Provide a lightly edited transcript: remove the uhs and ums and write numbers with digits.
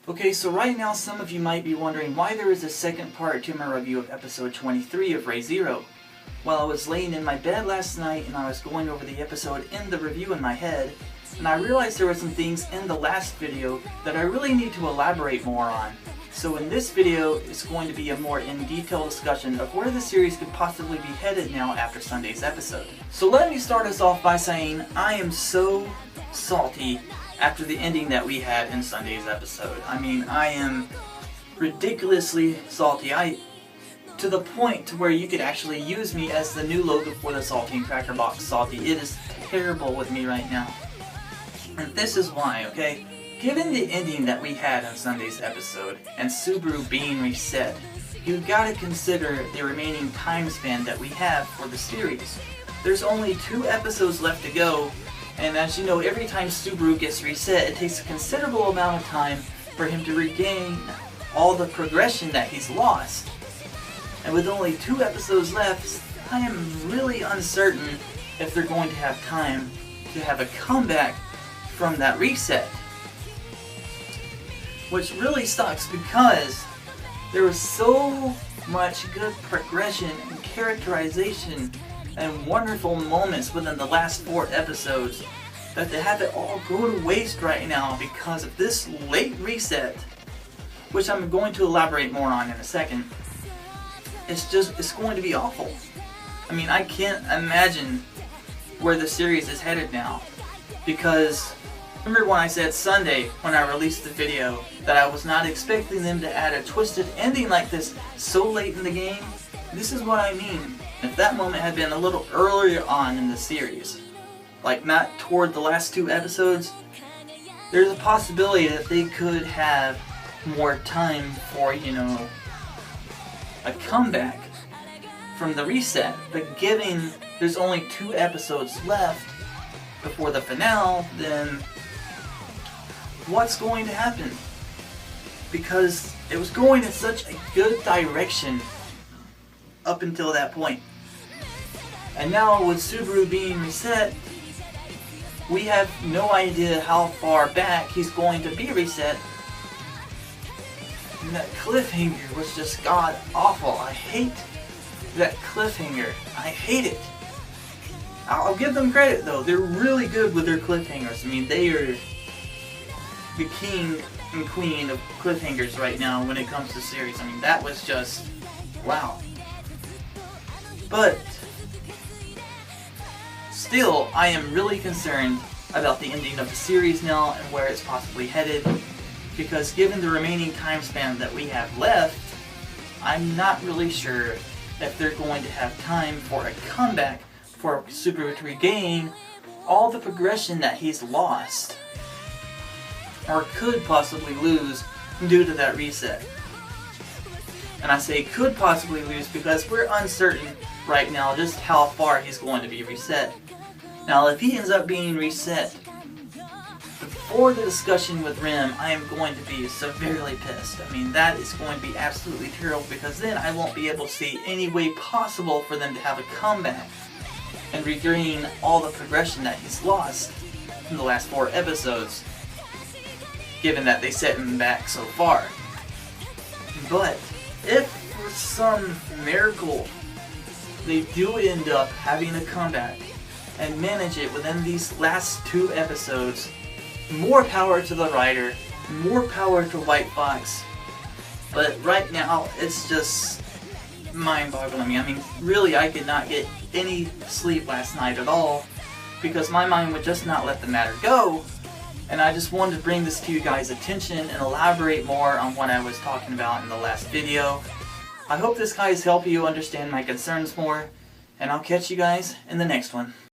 Okay, so right now some of you might be wondering why there is a second part to my review of episode 23 of Re:Zero. Well, I was laying in my bed last night and I was going over the episode in the review in my head, and I realized there were some things in the last video that I really need to elaborate more on. So in this video, it's going to be a more in-detail discussion of where the series could possibly be headed now after Sunday's episode. So let me start us off by saying I am so salty after the ending that we had in Sunday's episode. I mean, I am ridiculously salty. To the point to where you could actually use me as the new logo for the Saltine Cracker Box Salty. It is terrible with me right now. And this is why, okay? Given the ending that we had in Sunday's episode, and Subaru being reset, you've got to consider the remaining time span that we have for the series. There's only 2 episodes left to go, and as you know, every time Subaru gets reset, it takes a considerable amount of time for him to regain all the progression that he's lost. And with only 2 episodes left, I am really uncertain if they're going to have time to have a comeback from that reset. Which really sucks because there was so much good progression and characterization and wonderful moments within the last 4 episodes that to have it all go to waste right now because of this late reset, which I'm going to elaborate more on in a second. It's going to be awful. I mean, I can't imagine where the series is headed now, because remember when I said Sunday when I released the video that I was not expecting them to add a twisted ending like this so late in the game? This is what I mean. If that moment had been a little earlier on in the series, like not toward the last 2 episodes, there's a possibility that they could have more time for, you know, a comeback from the reset. But given there's only 2 episodes left before the finale, then what's going to happen? Because it was going in such a good direction up until that point. And now with Subaru being reset, we have no idea how far back he's going to be reset. And that cliffhanger was just god awful. I hate that cliffhanger. I hate it. I'll give them credit though. They're really good with their cliffhangers. I mean, they are the king and queen of cliffhangers right now when it comes to series. I mean, that was just wow. But still, I am really concerned about the ending of the series now and where it's possibly headed, because given the remaining time span that we have left, I'm not really sure if they're going to have time for a comeback for Subaru to regain all the progression that he's lost, or could possibly lose due to that reset. And I say could possibly lose because we're uncertain right now just how far he's going to be reset. Now if he ends up being reset before the discussion with Rim, I am going to be severely pissed. I mean, that is going to be absolutely terrible, because then I won't be able to see any way possible for them to have a comeback and regain all the progression that he's lost in the last 4 episodes, given that they set him back so far. But if for some miracle they do end up having a comeback and manage it within these last 2 episodes, more power to the writer, more power to White Fox. But right now, it's just mind-boggling me. I mean, really, I could not get any sleep last night at all, because my mind would just not let the matter go. And I just wanted to bring this to you guys' attention and elaborate more on what I was talking about in the last video. I hope this guys help you understand my concerns more, and I'll catch you guys in the next one.